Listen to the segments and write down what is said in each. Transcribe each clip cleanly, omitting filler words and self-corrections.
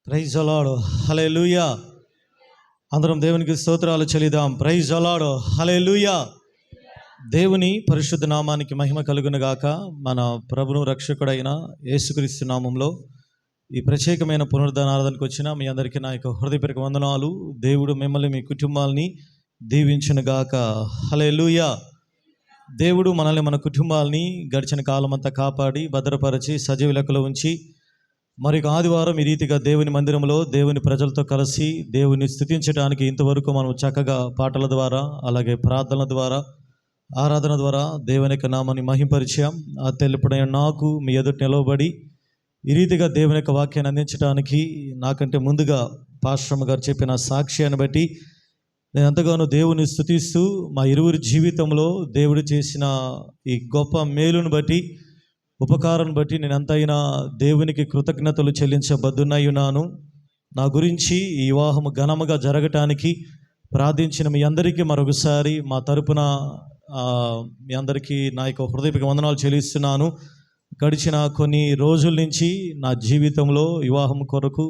Praise the lord. హల్లెలూయా. అందరం దేవునికి స్తోత్రాలు చెల్లిద్దాం. Praise the lord. హల్లెలూయా. దేవుని పరిశుద్ధ నామానికి మహిమ కలుగును గాక. మన ప్రభువు రక్షకుడైన యేసుక్రీస్తు నామంలో ఈ ప్రత్యేకమైన పునరుద్ధాన ఆరాధనకు వచ్చిన మీ అందరికీ నా యొక్క హృదయపూర్వక వందనాలు. దేవుడు మిమ్మల్ని మీ కుటుంబాలని దీవించును గాక. హల్లెలూయా. దేవుడు మనల్ని మన కుటుంబాలని గడిచిన కాలమంతా కాపాడి భద్రపరిచి సజీవ లెక్కలో ఉంచి మరి ఆదివారం ఈ రీతిగా దేవుని మందిరంలో దేవుని ప్రజలతో కలిసి దేవుని స్తుతించడానికి ఇంతవరకు మనం చక్కగా పాటల ద్వారా అలాగే ప్రార్థనల ద్వారా ఆరాధన ద్వారా దేవుని యొక్క నామాన్ని మహింపరిచాం. ఆ తెలుపుడైన నాకు మీ ఎదుట నిలవబడి ఈ రీతిగా దేవుని యొక్క వాక్యాన్ని అందించడానికి నాకంటే ముందుగా పాస్టర్ గారు చెప్పిన సాక్ష్యాన్ని బట్టి నేను ఎంతగానో దేవుని స్తుతిస్తూ మా ఇరువురి జీవితంలో దేవుడు చేసిన ఈ గొప్ప మేలును బట్టి ఉపకారం బట్టి నేను ఎంతైనా దేవునికి కృతజ్ఞతలు చెల్లించబద్దునై ఉన్నాను. నా గురించి ఈ వివాహం ఘనముగా జరగటానికి ప్రార్థించిన మీ అందరికీ మరొకసారి మా తరపున మీ అందరికీ నా యొక్క హృదయపూర్వక వందనాలు చెల్లిస్తున్నాను. గడిచిన కొన్ని రోజుల నుంచి నా జీవితంలో వివాహం కొరకు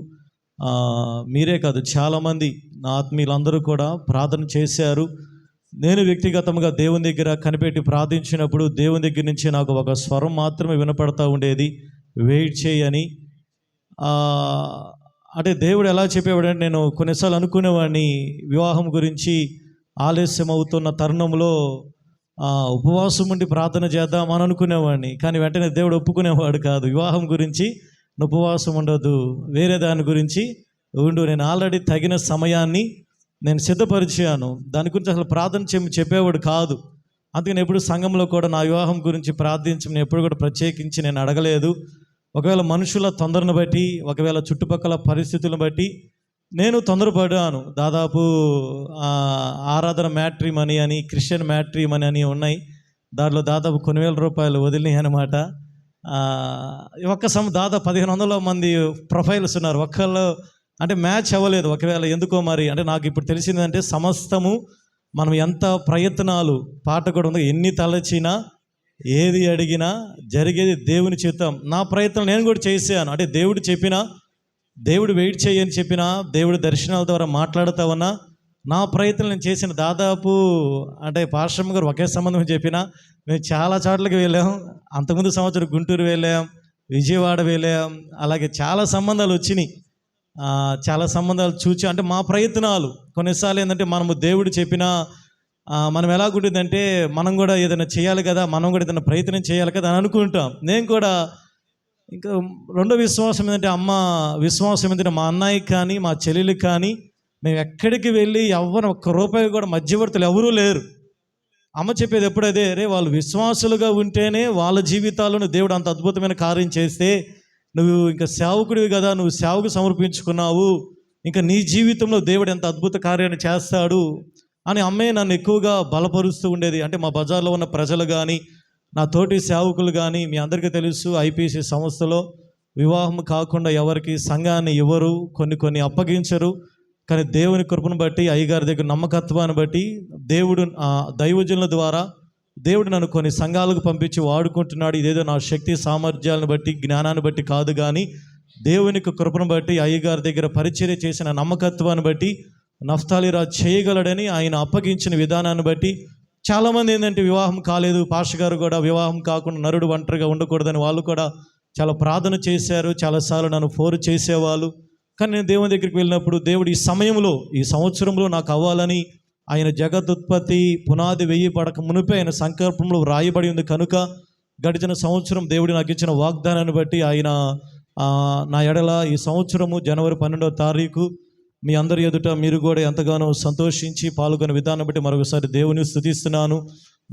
మీరే కాదు చాలామంది నా ఆత్మీయులందరూ కూడా ప్రార్థన చేశారు. నేను వ్యక్తిగతంగా దేవుని దగ్గర కనిపెట్టి ప్రార్థించినప్పుడు దేవుని దగ్గర నుంచి నాకు ఒక స్వరం మాత్రమే వినపడతా ఉండేది, వెయిట్ చేయని. అంటే దేవుడు ఎలా చెప్పేవాడంటే, నేను కొన్నిసార్లు అనుకునేవాడిని వివాహం గురించి ఆలస్యం అవుతున్న తరుణంలో ఉపవాసం ఉండి ప్రార్థన చేద్దామని అనుకునేవాడిని. కానీ వెంటనే దేవుడు ఒప్పుకునేవాడు కాదు. వివాహం గురించి ఉపవాసం ఉండదు, వేరే దాని గురించి ఉండు, నేను ఆల్రెడీ తగిన సమయాన్ని నేను సిద్ధపరిచాను, దాని గురించి అసలు ప్రార్థన చెప్పేవాడు కాదు. అందుకని ఎప్పుడు సంఘంలో కూడా నా వివాహం గురించి ప్రార్థించమని ఎప్పుడు కూడా ప్రత్యేకించి నేను అడగలేదు. ఒకవేళ మనుషుల తొందరను బట్టి, ఒకవేళ చుట్టుపక్కల పరిస్థితులను బట్టి నేను తొందరపడ్డాను. దాదాపు ఆరాధన మ్యాట్రిమనీ అని, క్రిస్టియన్ మ్యాట్రిమనీ అని ఉన్నాయి. దాంట్లో దాదాపు కొన్ని వేల రూపాయలు వదిలినాయి అనమాట. దాదాపు 1500 మంది ప్రొఫైల్స్ ఉన్నారు. ఒక్కళ్ళు అంటే మ్యాచ్ అవ్వలేదు. ఒకవేళ ఎందుకో మరి, అంటే నాకు ఇప్పుడు తెలిసిందంటే సమస్తము మనం ఎంత ప్రయత్నాలు, పాట కూడా ఉంది, ఎన్ని తలచినా ఏది అడిగినా జరిగేది దేవుని చిత్తం. నా ప్రయత్నం నేను కూడా చేశాను. అంటే దేవుడు చెప్పినా, దేవుడు వెయిట్ చేయని చెప్పినా, దేవుడి దర్శనాల ద్వారా మాట్లాడుతావన్నా నా ప్రయత్నం నేను చేసిన. దాదాపు అంటే పాస్టర్ గారు ఒకే సంబంధం చెప్పినా మేము చాలా చోట్లకి వెళ్ళాం. అంతకుముందు సంవత్సరం గుంటూరు వెళ్ళాం, విజయవాడ వెళ్ళాం, అలాగే చాలా సంబంధాలు వచ్చినాయి. చాలా సంబంధాలు చూచి, అంటే మా ప్రయత్నాలు కొన్నిసార్లు ఏంటంటే మనము దేవుడు చెప్పినా మనం ఎలాగుంటుందంటే మనం కూడా ఏదైనా చేయాలి కదా, మనం కూడా ఏదైనా ప్రయత్నం చేయాలి కదా అని అనుకుంటాం. నేను కూడా ఇంకా రెండో విశ్వాసం ఏంటంటే విశ్వాసం ఏంటంటే మా అన్నయ్యకి కానీ మా చెల్లెలికి కానీ మేము ఎక్కడికి వెళ్ళి ఎవరు ఒక్క రూపాయి కూడా మధ్యవర్తులు ఎవరూ లేరు. అమ్మ చెప్పేది ఎప్పుడైతే రే వాళ్ళు విశ్వాసులుగా ఉంటేనే వాళ్ళ జీవితాలను దేవుడు అంత అద్భుతమైన కార్యం చేస్తే, నువ్వు ఇంకా సేవకుడివి కదా, నువ్వు సేవకు సమర్పించుకున్నావు, ఇంకా నీ జీవితంలో దేవుడు ఎంత అద్భుత కార్యాన్ని చేస్తాడు అని అమ్మే నన్ను ఎక్కువగా బలపరుస్తూ ఉండేది. అంటే మా బజార్లో ఉన్న ప్రజలు కానీ, నా తోటి సేవకులు కానీ, మీ అందరికీ తెలుసు ఐపీసీ సంస్థలో వివాహం కాకుండా ఎవరికి సంఘాన్ని ఇవ్వరు, కొన్ని అప్పగించరు. కానీ దేవుని కృపను బట్టి, అయ్యగారి దగ్గర నమ్మకత్వాన్ని బట్టి దేవుడు దైవజనుల ద్వారా దేవుడు నన్ను కొన్ని సంఘాలకు పంపించి వాడుకుంటున్నాడు. ఇదేదో నా శక్తి సామర్థ్యాలను బట్టి, జ్ఞానాన్ని బట్టి కాదు, కానీ దేవునికి కృపను బట్టి, అయ్యగారి దగ్గర పరిచర్య చేసిన నమ్మకత్వాన్ని బట్టి, నఫ్తాలిరాజు చేయగలడని ఆయన అప్పగించిన విధానాన్ని బట్టి చాలామంది ఏంటంటే వివాహం కాలేదు, పాస్టర్ గారు కూడా వివాహం కాకుండా నరుడు ఒంటరిగా ఉండకూడదని వాళ్ళు కూడా చాలా ప్రార్థన చేశారు. చాలాసార్లు నన్ను ఫోర్ చేసేవాళ్ళు. కానీ నేను దేవుని దగ్గరికి వెళ్ళినప్పుడు దేవుడు ఈ సమయంలో, ఈ సంవత్సరంలో నాకు అవ్వాలని ఆయన జగదుత్పత్తి పునాది వెయ్యి పడక మునిపే ఆయన సంకల్పంలో రాయబడి ఉంది కనుక గడిచిన సంవత్సరం దేవుడు నాకు ఇచ్చిన వాగ్దానాన్ని బట్టి ఆయన నా ఎడల ఈ సంవత్సరము జనవరి 12వ తారీఖు మీ అందరి ఎదుట మీరు కూడా ఎంతగానో సంతోషించి పాల్గొనే విధానం బట్టి మరొకసారి దేవుని స్తుతిస్తున్నాను.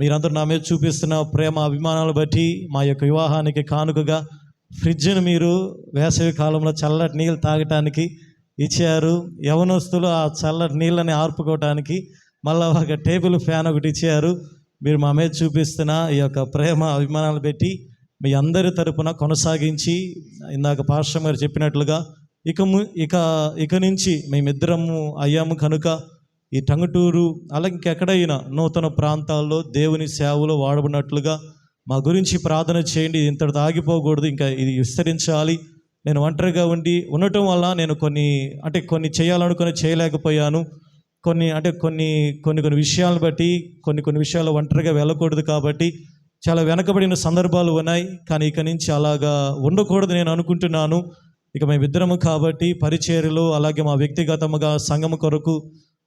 మీరందరూ నా మీద చూపిస్తున్న ప్రేమ అభిమానాలు బట్టి మా యొక్క వివాహానికి కానుకగా ఫ్రిడ్జ్ను మీరు వేసవి కాలంలో చల్లటి నీళ్ళు తాగటానికి ఇచ్చారు. యవనస్తులు ఆ చల్లటి నీళ్ళని ఆర్పుకోవటానికి మళ్ళీ ఒక టేబుల్ ఫ్యాన్ ఒకటి ఇచ్చారు. మీరు మా మీద చూపిస్తున్న ఈ యొక్క ప్రేమ అభిమానాలు పెట్టి మీ అందరి తరపున కొనసాగించి, ఇందాక పాస్టర్ గారు చెప్పినట్లుగా ఇక నుంచి మేమిద్దరము అయ్యాము కనుక ఈ టంగుటూరు అలాగే ఇంకెక్కడైనా నూతన ప్రాంతాల్లో దేవుని సేవలో వాడబడినట్లుగా మా గురించి ప్రార్థన చేయండి. ఇంతటితో ఆగిపోకూడదు, ఇంకా ఇది విస్తరించాలి. నేను ఒంటరిగా ఉండటం వల్ల నేను కొన్ని చేయాలనుకుని చేయలేకపోయాను. కొన్ని విషయాలను బట్టి కొన్ని విషయాలు ఒంటరిగా వెళ్ళకూడదు కాబట్టి చాలా వెనకబడిన సందర్భాలు ఉన్నాయి. కానీ ఇక నుంచి అలాగా ఉండకూడదు నేను అనుకుంటున్నాను. ఇక మేమిద్దరము కాబట్టి పరిచర్యలు, అలాగే మా వ్యక్తిగతముగా సంఘము కొరకు,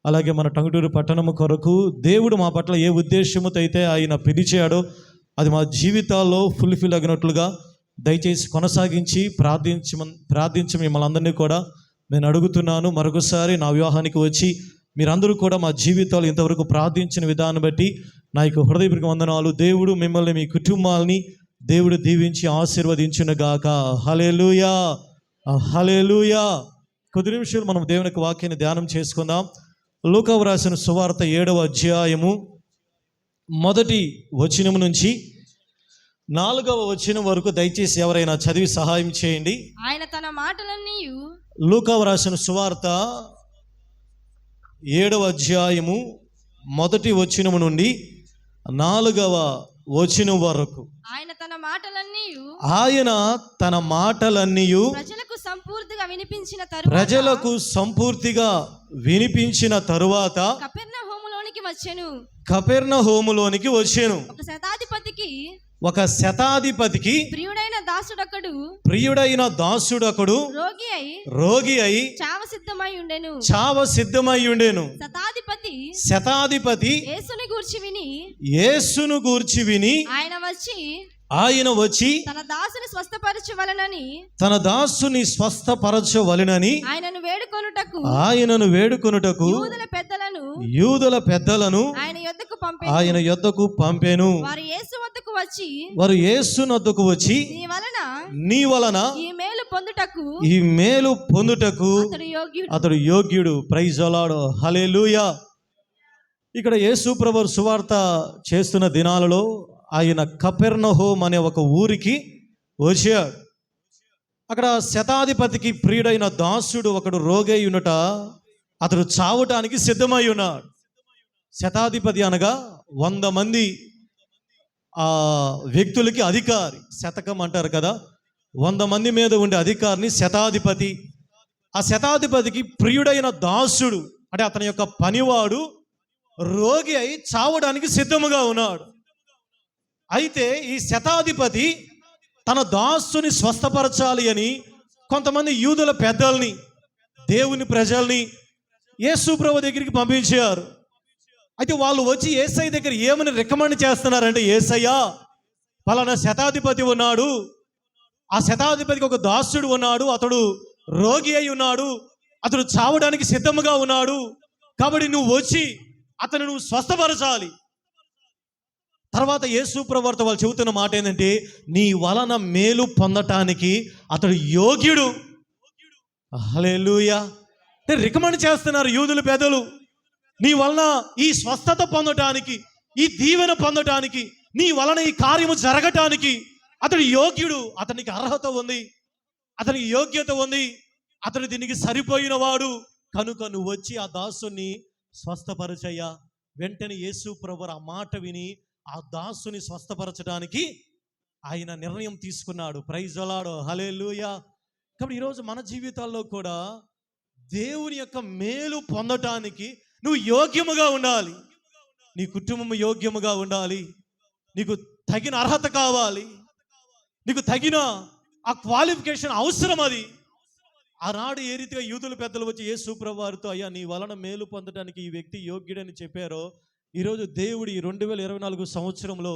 అలాగే మన టంగుటూరు పట్టణము కొరకు దేవుడు మా పట్ల ఏ ఉద్దేశముతో అయితే ఆయన పిలిచాడో అది మా జీవితాల్లో ఫుల్ఫిల్ అగినట్లుగా దయచేసి కొనసాగించి ప్రార్థించి మిమ్మల్ని అందరినీ కూడా నేను అడుగుతున్నాను. మరొకసారి నా వివాహానికి వచ్చి మీరందరూ కూడా మా జీవితాలు ఇంతవరకు ప్రార్థించిన విధానం బట్టి నా యొక్క హృదయపూర్వక వందనాలు. దేవుడు మిమ్మల్ని, మీ కుటుంబాలని దేవుడు దీవించి ఆశీర్వదించునుగాక. హల్లెలూయా, హల్లెలూయా. కొద్ది నిమిషాలు మనం దేవుని యొక్క వాక్యాన్ని ధ్యానం చేసుకుందాం. లూకా రాసిన సువార్త 7వ అధ్యాయము 1వ వచనం నుంచి 4వ వచనం వరకు దయచేసి ఎవరైనా చదివి సహాయం చేయండి. ఆయన తన మాటలన్నీ లూకా రాసిన సువార్త 7వ అధ్యాయము 1వ వచనం నుండి 4వ వచనం వరకు ఆయన తన మాటలన్నీ ప్రజలకు సంపూర్తిగా వినిపించిన తరువాత కపెర్నహూములోనికి వచ్చెను. ఒక శతాధిపతికి ప్రియుడైన దాసుడొకడు రోగి అయి చావ సిద్ధమై ఉండెను. శతాధిపతి యేసును గూర్చి విని ఆయన వచ్చి తన దాసుని స్వస్థపరచవలెనని ఆయనను వేడుకొనుటకు యూదుల పెద్దలను ఆయన యొద్దకు పంపెను. వారు యేసునొద్దకు వచ్చి నీ వలన ఈ మేలు పొందుటకు అతడు యోగ్యుడు. ప్రైజ్ ది లార్డ్, హల్లెలూయా. ఇక్కడ యేసు ప్రభువు సువార్త చేస్తున్న దినాలలో ఆయన కపెర్నహూమ్ అనే ఒక ఊరికి వచ్చాడు. అక్కడ శతాధిపతికి ప్రియుడైన దాసుడు ఒకడు రోగై ఉన్నట అతడు చావటానికి సిద్ధమై ఉన్నాడు. శతాధిపతి అనగా 100 మంది వ్యక్తులకి అధికారి. శతకం అంటారు కదా, 100 మంది మీద ఉండే అధికారిని శతాధిపతి. ఆ శతాధిపతికి ప్రియుడైన దాసుడు అంటే అతని యొక్క పనివాడు రోగి అయి చావడానికి సిద్ధముగా ఉన్నాడు. అయితే ఈ శతాధిపతి తన దాసుని స్వస్థపరచాలి అని కొంతమంది యూదుల పెద్దల్ని, దేవుని ప్రజల్ని యేసు ప్రభు దగ్గరికి పంపించారు. అయితే వాళ్ళు వచ్చి యేసయ్య దగ్గర ఏమని రికమెండ్ చేస్తున్నారంటే, యేసయ్యా పలానా శతాధిపతి ఉన్నాడు, ఆ శతాధిపతికి ఒక దాసుడు ఉన్నాడు, అతడు రోగి అయి ఉన్నాడు, అతడు చావడానికి సిద్ధముగా ఉన్నాడు, కాబట్టి నువ్వు వచ్చి అతను నువ్వు స్వస్థపరచాలి. తర్వాత యేసు ప్రభువుతో వాళ్ళు చెబుతున్న మాట ఏంటంటే, నీ వలన మేలు పొందటానికి అతడు యోగ్యుడు. హల్లెలూయా. అంటే రికమెండ్ చేస్తున్నారు యూదుల పెద్దలు, నీ వలన ఈ స్వస్థత పొందటానికి, ఈ దీవెన పొందటానికి, నీ వలన ఈ కార్యము జరగటానికి అతడు యోగ్యుడు, అతనికి అర్హత ఉంది, అతనికి యోగ్యత ఉంది, అతడు దీనికి సరిపోయిన వాడు, కనుక నువ్వు వచ్చి ఆ దాసుని స్వస్థపరచయ్యా. వెంటనే యేసు ప్రభువు ఆ మాట విని ఆ దాసుని స్వస్థపరచడానికి ఆయన నిర్ణయం తీసుకున్నాడు. ప్రైజ్ ది లార్డ్, హల్లెలూయా. కాబట్టి ఈరోజు మన జీవితాల్లో కూడా దేవుని యొక్క మేలు పొందటానికి నువ్వు యోగ్యముగా ఉండాలి, నీ కుటుంబం యోగ్యముగా ఉండాలి, నీకు తగిన అర్హత కావాలి, నీకు తగిన ఆ క్వాలిఫికేషన్ అవసరం. అది ఆనాడు ఏ రీతిగా యూదుల పెద్దలు వచ్చి యేసు ప్రభువు వారితో, అయ్యా నీ వలన మేలు పొందడానికి ఈ వ్యక్తి యోగ్యుడని చెప్పారో, ఈరోజు దేవుడు ఈ 2024 సంవత్సరంలో,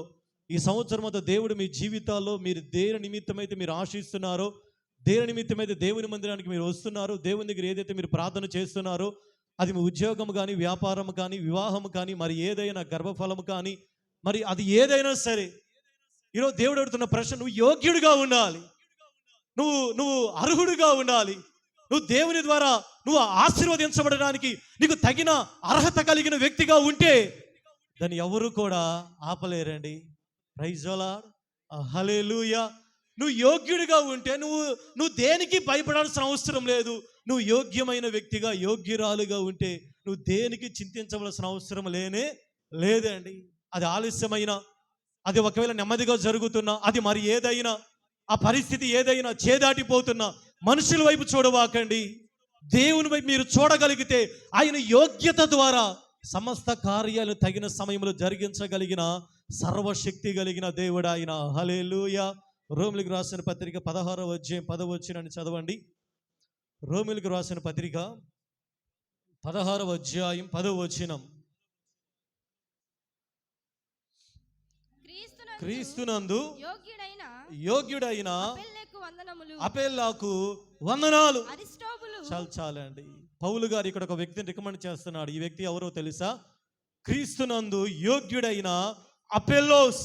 ఈ సంవత్సరం అంతా దేవుడు మీ జీవితాల్లో మీరు దేని నిమిత్తమైతే మీరు ఆశిస్తున్నారో, దేని నిమిత్తమైతే దేవుని మందిరానికి మీరు వస్తున్నారో, దేవుని దగ్గర ఏదైతే మీరు ప్రార్థన చేస్తున్నారో, అది మీ ఉద్యోగం కానీ, వ్యాపారం కానీ, వివాహం కానీ, మరి ఏదైనా గర్భఫలం కానీ, మరి అది ఏదైనా సరే, ఈరోజు దేవుడు అడుగుతున్న ప్రశ్న, నువ్వు యోగ్యుడిగా ఉండాలి, నువ్వు అర్హుడిగా ఉండాలి, నువ్వు దేవుని ద్వారా నువ్వు ఆశీర్వదించబడడానికి నీకు తగిన అర్హత కలిగిన వ్యక్తిగా ఉంటే దాన్ని ఎవరు కూడా ఆపలేరండి. ప్రైజ్ ది లార్డ్, హల్లెలూయా. నువ్వు యోగ్యుడిగా ఉంటే నువ్వు దేనికి భయపడాల్సిన అవసరం లేదు. నువ్వు యోగ్యమైన వ్యక్తిగా, యోగ్యురాలుగా ఉంటే నువ్వు దేనికి చింతించవలసిన అవసరం లేదండి. అది ఆలస్యమైనా, అది ఒకవేళ నెమ్మదిగా జరుగుతున్నా, అది మరి ఏదైనా, ఆ పరిస్థితి ఏదైనా చేదాటిపోతున్నా, మనుషుల వైపు చూడవాకండి. దేవుని వైపు మీరు చూడగలిగితే ఆయన యోగ్యత ద్వారా సమస్త కార్యాలు తగిన సమయంలో జరిగించగలిగిన సర్వశక్తి కలిగిన దేవుడు ఆయన. హల్లెలూయా. రోమిలకు రాసిన పత్రిక 16వ అధ్యాయం 10వ వచనాన్ని చదవండి. రోమిలకు రాసిన పత్రిక 16వ అధ్యాయం 10వ వచనం. క్రీస్తునందు యోగ్యుడైన అపెల్లాకు వందనాలు. చాలండి. పౌలు గారు ఇక్కడ ఒక వ్యక్తిని రికమెండ్ చేస్తున్నాడు. ఈ వ్యక్తి ఎవరో తెలుసా? క్రీస్తునందు యోగ్యుడైన అపెల్లోస్.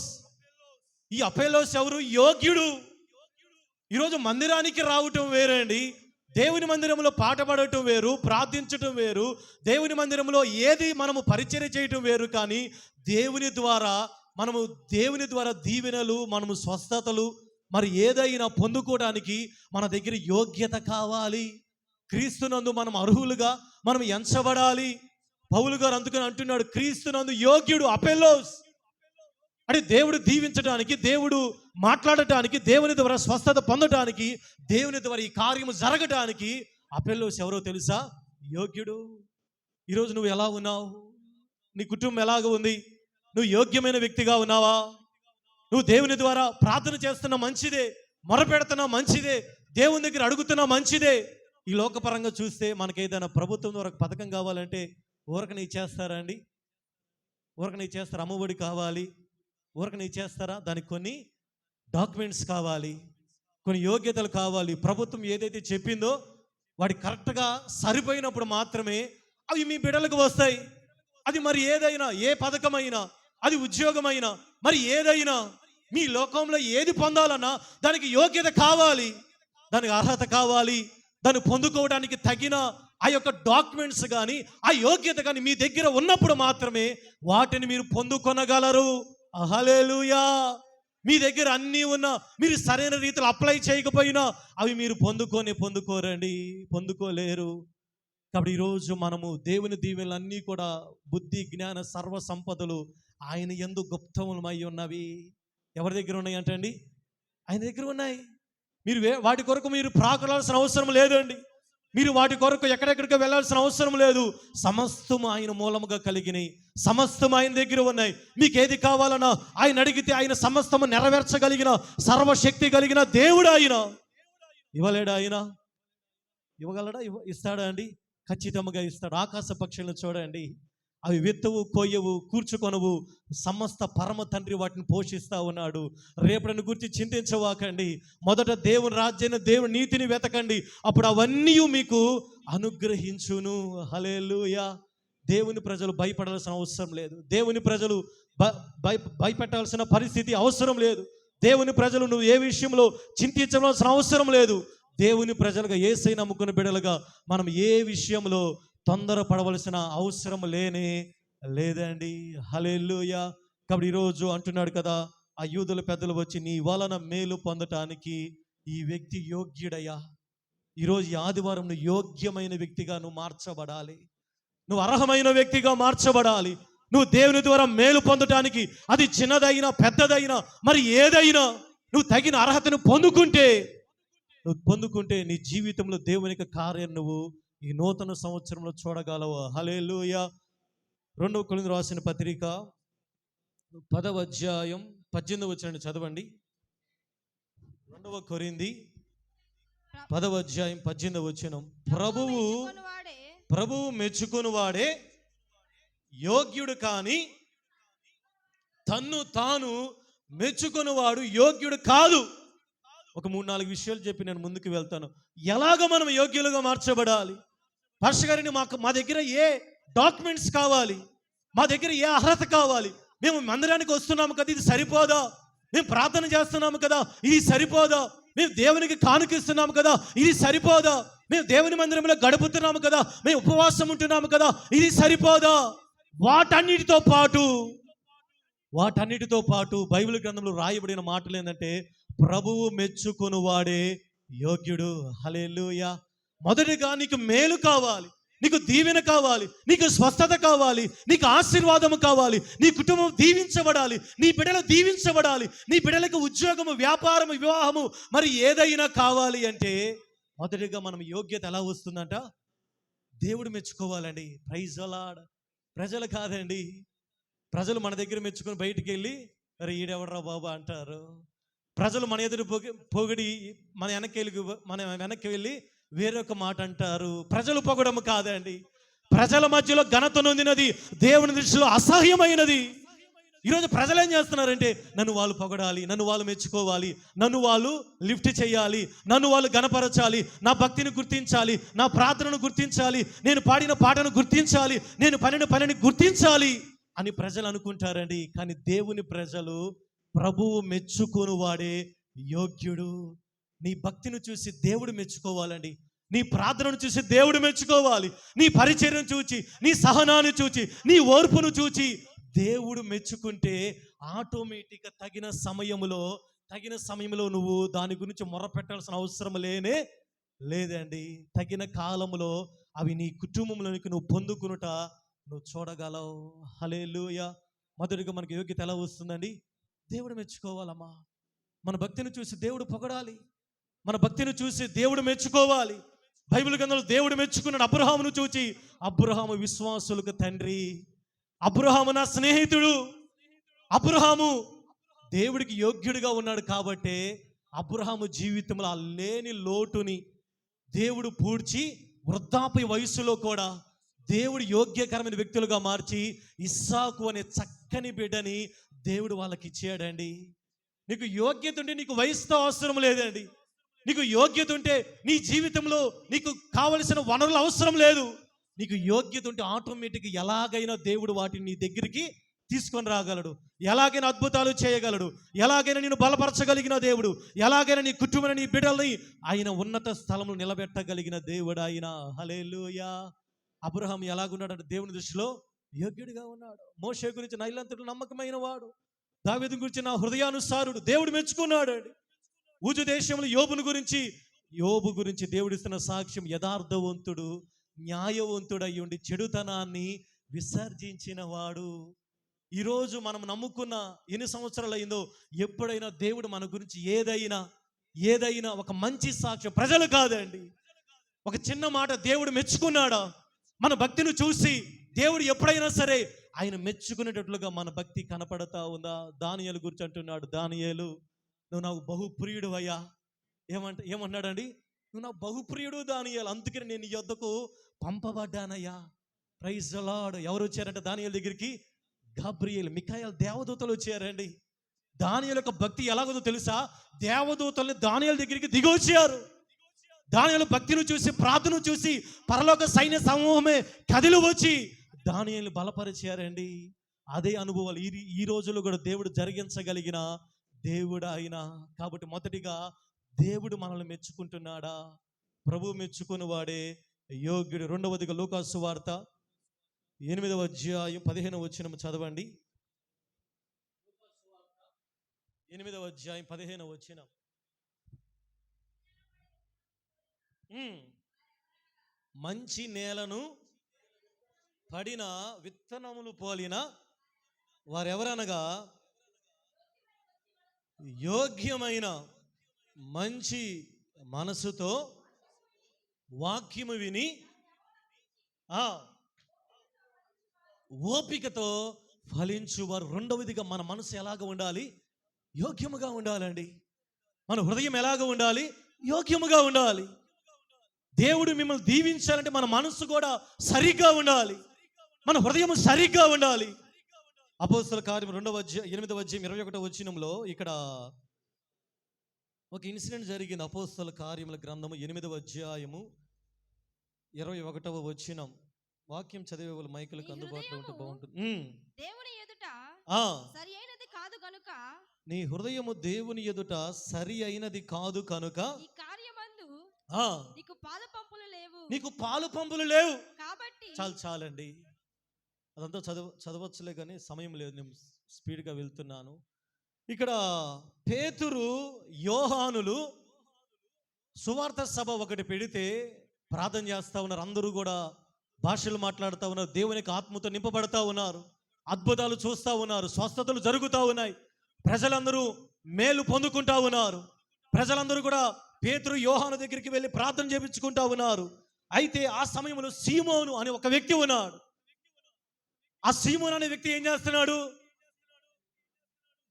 ఈ అపెల్లోస్ ఎవరు? యోగ్యుడు. ఈరోజు మందిరానికి రావటం వేరండి, దేవుని మందిరంలో పాట పాడటం వేరు, ప్రార్థించటం వేరు, దేవుని మందిరంలో ఏది మనము పరిచర్య చేయటం వేరు. కానీ దేవుని ద్వారా దీవెనలు, మనము స్వస్థతలు, మరి ఏదైనా పొందుకోవడానికి మన దగ్గర యోగ్యత కావాలి. క్రీస్తునందు మనం అర్హులుగా మనం ఎంచబడాలి. పౌలు గారు అందుకని అంటున్నాడు, క్రీస్తునందు యోగ్యుడు అపెల్లోస్. అంటే దేవుడు దీవించడానికి, దేవుడు మాట్లాడటానికి, దేవుని ద్వారా స్వస్థత పొందటానికి, దేవుని ద్వారా ఈ కార్యము జరగటానికి అపెల్లోస్ ఎవరో తెలుసా? యోగ్యుడు. ఈరోజు నువ్వు ఎలా ఉన్నావు? నీ కుటుంబం ఎలాగ ఉంది? నువ్వు యోగ్యమైన వ్యక్తిగా ఉన్నావా? నువ్వు దేవుని ద్వారా ప్రార్థన చేస్తున్నా మంచిదే, మొరపెడుతున్నా మంచిదే, దేవుని దగ్గర అడుగుతున్నా మంచిదే. ఈ లోకపరంగా చూస్తే మనకి ఏదైనా ప్రభుత్వం ద్వారా పథకం కావాలంటే ఊరకనే ఇచ్చేస్తారా అండి? ఊరకనే ఇచ్చేస్తారా? అమ్మఒడి కావాలి, ఊరకనే ఇచ్చేస్తారా? దానికి కొన్ని డాక్యుమెంట్స్ కావాలి, కొన్ని యోగ్యతలు కావాలి. ప్రభుత్వం ఏదైతే చెప్పిందో వాడి కరెక్ట్గా సరిపోయినప్పుడు మాత్రమే అవి మీ బిడ్డలకు వస్తాయి. అది మరి ఏదైనా, ఏ పథకమైనా, అది ఉద్యోగమైనా, మరి ఏదైనా మీ లోకంలో ఏది పొందాలన్నా దానికి యోగ్యత కావాలి, దానికి అర్హత కావాలి. దాన్ని పొందుకోవడానికి తగిన ఆ యొక్క డాక్యుమెంట్స్ కానీ, ఆ యోగ్యత కానీ మీ దగ్గర ఉన్నప్పుడు మాత్రమే వాటిని మీరు పొందుకొనగలరు. హల్లెలూయా. మీ దగ్గర అన్నీ ఉన్నా మీరు సరైన రీతిలో అప్లై చేయకపోయినా అవి మీరు పొందుకోలేరు. కాబట్టి ఈరోజు మనము దేవుని దీవెనలన్నీ కూడా బుద్ధి, జ్ఞాన, సర్వ సంపదలు ఆయన యందు గుప్తములమై ఉన్నవి. ఎవరి దగ్గర ఉన్నాయి అంటండి? ఆయన దగ్గర ఉన్నాయి. మీరు వాటి కొరకు మీరు ప్రాకులాల్సిన అవసరం లేదండి. మీరు వాటి కొరకు ఎక్కడెక్కడికి వెళ్ళాల్సిన అవసరం లేదు. సమస్తము ఆయన మూలముగా కలిగినాయి, సమస్తము ఆయన దగ్గర ఉన్నాయి. మీకు ఏది కావాలన్నా ఆయన అడిగితే ఆయన సమస్తము నెరవేర్చగలిగిన సర్వశక్తి కలిగిన దేవుడు ఆయన. ఇవ్వలేడా ఆయన? ఇవ్వగలడా? ఇస్తాడా అండి? ఖచ్చితంగా ఇస్తాడు. ఆకాశ పక్షులను చూడండి, అవి విత్తవు, కొయ్యవు, కూర్చుకొనవు, సమస్త పరమ తండ్రి వాటిని పోషిస్తూ ఉన్నాడు. రేపటిని గురించి చింతించవాకండి. మొదట దేవుని రాజ్యాన్ని, దేవుని నీతిని వెతకండి, అప్పుడు అవన్నీ మీకు అనుగ్రహించును. హల్లెలూయా. దేవుని ప్రజలు భయపడాల్సిన అవసరం లేదు. దేవుని ప్రజలు భయపెట్టాల్సిన పరిస్థితి అవసరం లేదు. దేవుని ప్రజలు నువ్వు ఏ విషయంలో చింతించవలసిన అవసరం లేదు. దేవుని ప్రజలుగా, యేసయ్యను నమ్ముకున్న బిడ్డలుగా మనం ఏ విషయంలో తొందరపడవలసిన అవసరం లేదండి. హల్లెలూయా. కాబట్టి ఈరోజు అంటున్నాడు కదా, ఆ యూదుల పెద్దలు వచ్చి నీ వలన మేలు పొందటానికి ఈ వ్యక్తి యోగ్యుడయ్యా. ఈరోజు ఈ ఆదివారం నువ్వు యోగ్యమైన వ్యక్తిగా నువ్వు మార్చబడాలి, నువ్వు అర్హమైన వ్యక్తిగా మార్చబడాలి. నువ్వు దేవుని ద్వారా మేలు పొందటానికి, అది చిన్నదైనా పెద్దదైనా మరి ఏదైనా, నువ్వు తగిన అర్హతను పొందుకుంటే నీ జీవితంలో దేవుని యొక్క కార్యం నువ్వు ఈ నూతన సంవత్సరంలో చూడగలవు. హల్లెలూయా. 2 కొరింథీయులకు రాసిన పత్రిక 10వ అధ్యాయం 18వ వచనాన్ని చదవండి. 2 కొరింథీ 10వ అధ్యాయం 18వ వచనం. ప్రభువు మెచ్చుకొనువాడే యోగ్యుడు, కానీ తన్ను తాను మెచ్చుకొనువాడు యోగ్యుడు కాదు. ఒక 3-4 విషయాలు చెప్పి నేను ముందుకు వెళ్తాను. ఎలాగ మనం యోగ్యులుగా మార్చబడాలి? పాస్టర్ గారిని మా దగ్గర ఏ డాక్యుమెంట్స్ కావాలి, మా దగ్గర ఏ అర్హత కావాలి? మేము మందిరానికి వస్తున్నాము కదా, ఇది సరిపోదా? మేము ప్రార్థన చేస్తున్నాము కదా, ఇది సరిపోదా? మేము దేవునికి కానుకిస్తున్నాము కదా, ఇది సరిపోదా? మేము దేవుని మందిరంలో గడుపుతున్నాము కదా, మేము ఉపవాసం ఉంటున్నాము కదా, ఇది సరిపోదా? వాటన్నిటితో పాటు బైబిల్ గ్రంథంలో రాయబడిన మాటలు ఏంటంటే, ప్రభువు మెచ్చుకొనువాడే యోగ్యుడు. హల్లెలూయా. మొదటిగా నీకు మేలు కావాలి, నీకు దీవెన కావాలి, నీకు స్వస్థత కావాలి, నీకు ఆశీర్వాదము కావాలి, నీ కుటుంబం దీవించబడాలి, నీ బిడ్డలు దీవించబడాలి, నీ బిడ్డలకు ఉద్యోగము, వ్యాపారము, వివాహము మరి ఏదైనా కావాలి అంటే మొదటిగా మనం యోగ్యత ఎలా వస్తుందంట? దేవుడు మెచ్చుకోవాలండి. Praise the lord. ప్రజలు కాదండి. ప్రజలు మన దగ్గర మెచ్చుకొని బయటికి వెళ్ళి అరే ఈడెవడరా బాబా అంటారు. ప్రజలు మన ఎదురు పొగిడి మన వెనక్కి వెళ్ళి వేరొక మాట అంటారు. ప్రజలు పొగడము కాదండి. ప్రజల మధ్యలో ఘనత నొందినది దేవుని దృష్టిలో అసహ్యమైనది. ఈరోజు ప్రజలు ఏం చేస్తున్నారంటే నన్ను వాళ్ళు పొగడాలి, నన్ను వాళ్ళు మెచ్చుకోవాలి, నన్ను వాళ్ళు లిఫ్ట్ చేయాలి, నన్ను వాళ్ళు గణపరచాలి, నా భక్తిని గుర్తించాలి, నా ప్రార్థనను గుర్తించాలి, నేను పాడిన పాటను గుర్తించాలి, నేను పనిని గుర్తించాలి అని ప్రజలు అనుకుంటారండి. కానీ దేవుని ప్రజలు ప్రభువు మెచ్చుకొని వాడే యోగ్యుడు. నీ భక్తిని చూసి దేవుడు మెచ్చుకోవాలండి. నీ ప్రార్థనను చూసి దేవుడు మెచ్చుకోవాలి. నీ పరిచర్యను చూచి, నీ సహనాన్ని చూచి, నీ ఓర్పును చూచి దేవుడు మెచ్చుకుంటే ఆటోమేటిక్గా తగిన సమయంలో నువ్వు దాని గురించి మొరపెట్టాల్సిన అవసరం లేదండి. తగిన కాలంలో అవి నీ కుటుంబంలోనికి నువ్వు పొందుకునుట నువ్వు చూడగలవు. హల్లెలూయా. మొదటిగా మనకి యోగ్యత ఎలా వస్తుందండి? దేవుడు మెచ్చుకోవాలమ్మా. మన భక్తిని చూసి దేవుడు పొగడాలి, మన భక్తిని చూసి దేవుడు మెచ్చుకోవాలి. బైబిల్ గ్రంథంలో దేవుడు మెచ్చుకున్నాడు అబ్రహామును చూచి. అబ్రహాము విశ్వాసులకు తండ్రి, అబ్రహాము నా స్నేహితుడు. అబ్రహాము దేవుడికి యోగ్యుడిగా ఉన్నాడు కాబట్టే అబ్రహాము జీవితంలో ఆ లేని లోటుని దేవుడు పూడ్చి వృద్ధాప్య వయసులో కూడా దేవుడు యోగ్యకరమైన వ్యక్తులుగా మార్చి ఇస్సాకు అనే చక్కని బిడ్డని దేవుడు వాళ్ళకి ఇచ్చాడండి. నీకు యోగ్యత ఉంటే నీకు వయసుతో అవసరం లేదండి. నీకు యోగ్యత ఉంటే నీ జీవితంలో నీకు కావలసిన వనరులు అవసరం లేదు. నీకు యోగ్యత ఉంటే ఆటోమేటిక్గా ఎలాగైనా దేవుడు వాటిని నీ దగ్గరికి తీసుకొని రాగలడు. ఎలాగైనా అద్భుతాలు చేయగలడు. ఎలాగైనా నేను బలపరచగలిగిన దేవుడు, ఎలాగైనా నీ కుటుంబాన్ని, నీ బిడ్డల్ని ఆయన ఉన్నత స్థలంలో నిలబెట్టగలిగిన దేవుడు ఆయన. హల్లెలూయా. అబ్రహాం ఎలాగున్నాడంటే దేవుని దృష్టిలో యోగ్యుడిగా ఉన్నాడు. మోషే గురించి నా ఇల్లంతటి నమ్మకమైన వాడు, దావీదు గురించి నా హృదయానుసారుడు, దేవుడు మెచ్చుకున్నాడు. ఊజు దేశంలో యోబు గురించి దేవుడిస్తున్న సాక్ష్యం యథార్థవంతుడు, న్యాయవంతుడు అయ్యుండి చెడుతనాన్ని విసర్జించిన వాడు. ఈరోజు మనం నమ్ముకున్న ఎన్ని సంవత్సరాలు అయిందో ఎప్పుడైనా దేవుడు మన గురించి ఏదైనా ఒక మంచి సాక్ష్యం, ప్రజలు కాదండి, ఒక చిన్న మాట దేవుడు మెచ్చుకున్నాడా? మన భక్తిని చూసి దేవుడు ఎప్పుడైనా సరే ఆయన మెచ్చుకునేటట్లుగా మన భక్తి కనపడతా ఉందా? దానియేలు గురించి అంటున్నాడు, దానియేలు నువ్వు నాకు బహుప్రియుడు అయ్యా. ఏమన్నాడండి? నువ్వు నాకు బహుప్రియుడు దానియేలు, అందుకని నేను నీ యొద్దకు పంపబడ్డానయ్యా. Praise the lord. ఎవరు వచ్చారంటే దానియేలు దగ్గరికి? గాబ్రియేల్, మిఖాయేల్ దేవదూతలు వచ్చారండి. దానియేలు యొక్క భక్తి ఎలాగో తెలుసా? దేవదూతల్ని దానియేలు దగ్గరికి దిగొచ్చారు. దానియేలు భక్తిని చూసి, ప్రార్థన చూసి పరలోక సైన్య సమూహమే కదిలి వచ్చి దానియేలు బలపరిచారండి. అదే అనుభవాలు ఈ రోజుల్లో కూడా దేవుడు జరిగించగలిగిన దేవుడు ఆయన. కాబట్టి మొదటిగా దేవుడు మనల్ని మెచ్చుకుంటున్నాడా? ప్రభు మెచ్చుకుని వాడే యోగ్యుడు. రెండవదిగా లూకా సువార్త 8వ అధ్యాయం 15వ వచనం చదవండి. 8వ అధ్యాయం 15వ వచనం. మంచి నేలను పడిన విత్తనములు పోలిన వారెవరనగా యోగ్యమైన మంచి మనసుతో వాక్యము విని ఓపికతో ఫలించువారు. రెండవదిగా మన మనసు ఎలాగ ఉండాలి? యోగ్యముగా ఉండాలండి. మన హృదయం ఎలాగ ఉండాలి? యోగ్యముగా ఉండాలి. దేవుడు మిమ్మల్ని దీవించాలంటే మన మనసు కూడా సరిగ్గా ఉండాలి, మన హృదయం సరిగ్గా ఉండాలి. అపోస్తల కార్యం 8వ అధ్యాయం 21వ వచనంలో ఇక్కడ ఒక ఇన్సిడెంట్ జరిగింది. అపోస్తల కార్యముల గ్రంథము 8వ అధ్యాయము 21వ వచనం. వాక్యం చదివే వాళ్ళు మైకులకు అందుబాటులో ఉంటే బాగుంటుంది. దేవుని ఎదుట సరి అయినది కాదు కనుక, నీ హృదయము దేవుని ఎదుట సరి అయినది కాదు కనుక ఈ కార్యమందు నీకు పాలు పంపులు లేవు కాబట్టి. చాలండి, అదంతా చదవచ్చులే కానీ సమయం లేదు, నేను స్పీడ్గా వెళ్తున్నాను. ఇక్కడ పేతురు, యోహానులు సువార్త సభ ఒకటి పెడితే ప్రార్థన చేస్తూ ఉన్నారు. అందరూ కూడా భాషలు మాట్లాడుతూ ఉన్నారు, దేవునికి ఆత్మతో నింపబడతా ఉన్నారు, అద్భుతాలు చూస్తూ ఉన్నారు, స్వస్థతలు జరుగుతూ ఉన్నాయి, ప్రజలందరూ మేలు పొందుకుంటా ఉన్నారు, ప్రజలందరూ కూడా పేతురు యోహాను దగ్గరికి వెళ్ళి ప్రార్థన చేయించుకుంటా ఉన్నారు. అయితే ఆ సమయంలో సీమోను అనే ఒక వ్యక్తి ఉన్నాడు. ఆ సీమోను అనే వ్యక్తి ఏం చేస్తున్నాడు?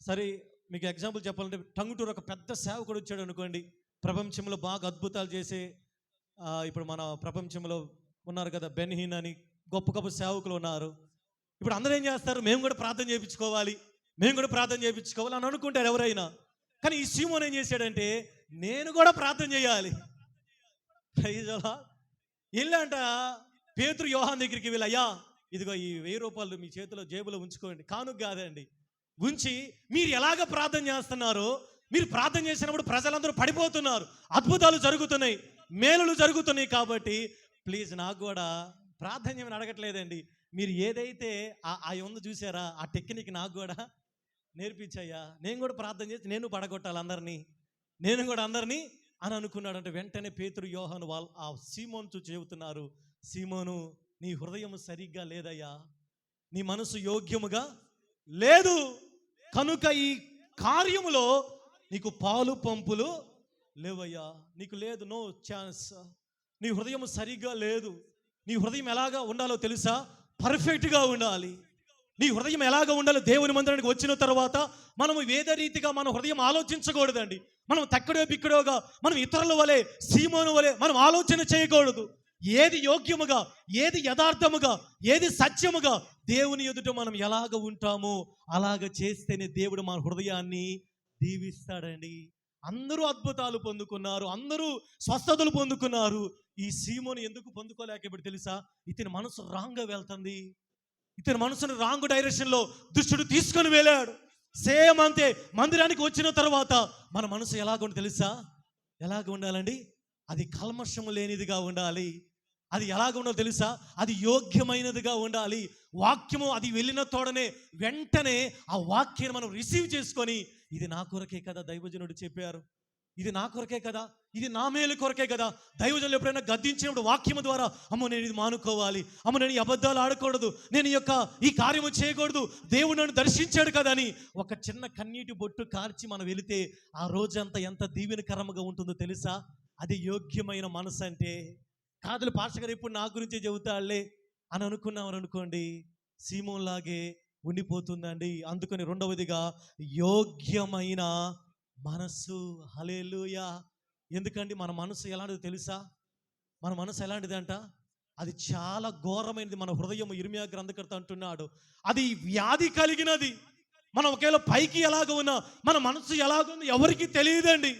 సరే, మీకు ఎగ్జాంపుల్ చెప్పాలంటే టంగుటూరు ఒక పెద్ద సేవకుడు వచ్చాడు అనుకోండి, ప్రపంచంలో బాగా అద్భుతాలు చేసే ఇప్పుడు మన ప్రపంచంలో ఉన్నారు కదా, బెన్హీన్ అని గొప్ప గొప్ప సేవకులు ఉన్నారు. ఇప్పుడు అందరూ ఏం చేస్తారు? మేము కూడా ప్రార్థన చేయించుకోవాలి అని అనుకుంటారు ఎవరైనా. కానీ ఈ సీమోన్ ఏం చేశాడంటే, నేను కూడా ప్రార్థన చేయాలి. ఇల్లంట పేతురు యోహాను దగ్గరికి వెళ్ళి, అయ్యా ఇదిగో ఈ 1000 రూపాయలు మీ చేతిలో జేబులో ఉంచుకోండి, కానుక కాదండి, ఉంచి మీరు ఎలాగ ప్రార్థన చేస్తున్నారో, మీరు ప్రార్థన చేసినప్పుడు ప్రజలందరూ పడిపోతున్నారు, అద్భుతాలు జరుగుతున్నాయి, మేలులు జరుగుతున్నాయి, కాబట్టి ప్లీజ్ నాకు కూడా ప్రార్థన చేయమని అడగట్లేదండి, మీరు ఏదైతే ఆ ఉంది చూసారా ఆ టెక్నిక్ నాకు కూడా నేర్పించయ్యా, నేను కూడా ప్రార్థన చేసి నేను పడగొట్టాలి అందరినీ, నేను కూడా అందరినీ అని అనుకున్నాడు. అంటే వెంటనే పేతురు యోహాను వాళ్ళు ఆ సీమోనుతో చెబుతున్నారు, సీమోను నీ హృదయం సరిగ్గా లేదయ్యా, నీ మనసు యోగ్యముగా లేదు, కనుక ఈ కార్యములో నీకు పాలు పంపులు లేవయ్యా, నీకు లేదు, నో ఛాన్స్, నీ హృదయం సరిగ్గా లేదు. నీ హృదయం ఎలాగా ఉండాలో తెలుసా? పర్ఫెక్ట్గా ఉండాలి. నీ హృదయం ఎలాగా ఉండాలో దేవుని మందిరానికి వచ్చిన తర్వాత మనము వేద రీతిగా మన హృదయం ఆలోచించకూడదండి. మనం తక్కడో బిక్కడోగా మనం ఇతరుల వలె సీమోను వలె మనం ఆలోచన చేయకూడదు. ఏది యోగ్యముగా, ఏది యథార్థముగా, ఏది సత్యముగా దేవుని ఎదుట మనం ఎలాగ ఉంటామో అలాగ చేస్తేనే దేవుడు మన హృదయాన్ని దీవిస్తాడండి. అందరూ అద్భుతాలు పొందుకున్నారు, అందరూ స్వస్థతలు పొందుకున్నారు. ఈ సీమోను ఎందుకు పొందుకోలేకపోయాడు తెలుసా? ఇతని మనసు రాంగ్గా వెళ్తుంది, ఇతని మనసును రాంగ్ డైరెక్షన్లో దుష్టుడు తీసుకొని వెళ్ళాడు. సేమ్ అంతే, మందిరానికి వచ్చిన తర్వాత మన మనసు ఎలాగుండి తెలుసా? ఎలాగ ఉండాలండి? అది కల్మషము లేనిదిగా ఉండాలి. అది ఎలాగ ఉండాలో తెలుసా? అది యోగ్యమైనదిగా ఉండాలి. వాక్యము అది వెళ్ళిన తోడనే వెంటనే ఆ వాక్యాన్ని మనం రిసీవ్ చేసుకొని, ఇది నా కొరకే కదా దైవజనుడు చెప్పారు, ఇది నా కొరకే కదా, ఇది నా మేలు కొరకే కదా. దైవజనులు ఎప్పుడైనా గద్దించినప్పుడు వాక్యము ద్వారా, అమ్మో నేను ఇది మానుకోవాలి, అమ్మ నేను ఈ అబద్ధాలు ఆడకూడదు, నేను ఈ కార్యము చేయకూడదు, దేవుడు నన్ను దర్శించాడు కదా అని ఒక చిన్న కన్నీటి బొట్టు కార్చి మనం వెళితే ఆ రోజంతా ఎంత దీవెనకరంగా ఉంటుందో తెలుసా? అది యోగ్యమైన మనసు అంటే. కాదులు పాస్టర్ గారు ఇప్పుడు నా గురించే చెబుతాళ్లే అని అనుకోండి, సీమోన్ లాగే ఉండిపోతుందండి. అందుకని రెండవదిగా యోగ్యమైన మనసు. హల్లెలూయా. ఎందుకండి మన మనసు ఎలాంటిది తెలుసా? మన మనసు ఎలాంటిదంట? అది చాలా ఘోరమైనది. మన హృదయం ఇర్మియా గ్రంథకర్త అంటున్నాడు, అది వ్యాధి కలిగినది. మనం ఒకవేళ పైకి ఎలాగ ఉన్నా మన మనసు ఎలాగుందో ఎవరికి తెలియదండి.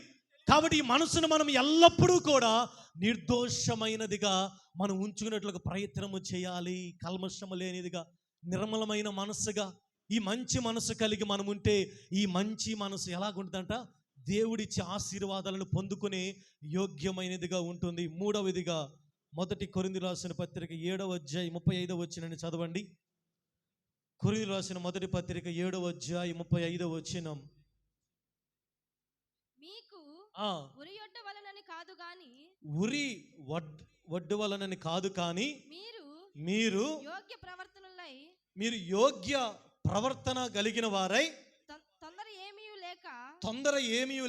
కాబట్టి ఈ మనసును మనం ఎల్లప్పుడూ కూడా నిర్దోషమైనదిగా మనం ఉంచుకున్నట్లుగా ప్రయత్నము చేయాలి. కల్మషము లేనిదిగా, నిర్మలమైన మనస్సుగా, ఈ మంచి మనసు కలిగి మనం ఉంటే ఈ మంచి మనసు ఎలాగుంటుందంట? దేవుడిచ్చే ఆశీర్వాదాలను పొందుకునే యోగ్యమైనదిగా ఉంటుంది. మూడవదిగా 1 కొరింథీయులకు రాసిన పత్రిక 7వ అధ్యాయం 35వ వచనాన్ని చదవండి. కొరింథీయులకు రాసిన మొదటి పత్రిక 7వ అధ్యాయం 35వ వచనం. మీకు ఉరి యొడ్డ వలనని కాదు గాని, ఉరి వడ్డు వలనని కాదు కానీ మీరు యోగ్య ప్రవర్తనలై, మీరు యోగ్య ప్రవర్తన కలిగిన వారై, తొందర ఏమీ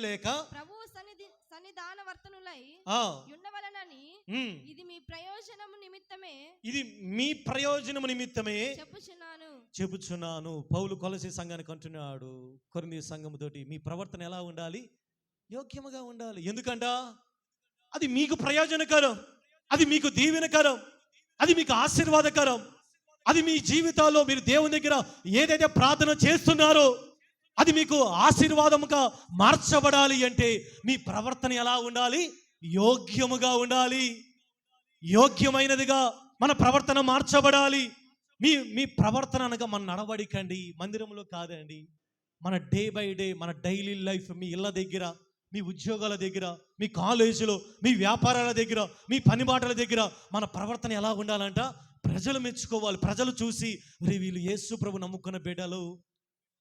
లేక ప్రభువు సన్నిధాన వర్తనులై ఉండవలనని, ఇది మీ ప్రయోజనము నిమిత్తమే చెప్పుచున్నాను. పౌలు కొలసీ సంఘానికి అంటున్నాడు, కొరింథీ సంఘముతోటి, మీ ప్రవర్తన ఎలా ఉండాలి? యోగ్యముగా ఉండాలి. ఎందుకంట అది మీకు ప్రయోజనకరం, అది మీకు దీవెనకరం, అది మీకు ఆశీర్వాదకరం. అది మీ జీవితాల్లో మీరు దేవుని దగ్గర ఏదైతే ప్రార్థన చేస్తున్నారో అది మీకు ఆశీర్వాదముగా మార్చబడాలి అంటే మీ ప్రవర్తన ఎలా ఉండాలి? యోగ్యముగా ఉండాలి. యోగ్యమైనదిగా మన ప్రవర్తన మార్చబడాలి. మీ ప్రవర్తన అనగా మన నడవడికండి, మందిరంలో కాదండి, మన డే బై డే, మన డైలీ లైఫ్, మీ ఇళ్ళ దగ్గర, మీ ఉద్యోగాల దగ్గర, మీ కాలేజీలో, మీ వ్యాపారాల దగ్గర, మీ పని బాటల దగ్గర మన ప్రవర్తన ఎలా ఉండాలంట? ప్రజలు మెచ్చుకోవాలి. ప్రజలు చూసి, రే వీళ్ళు యేసు ప్రభు నమ్ముకున్న బిడ్డలు.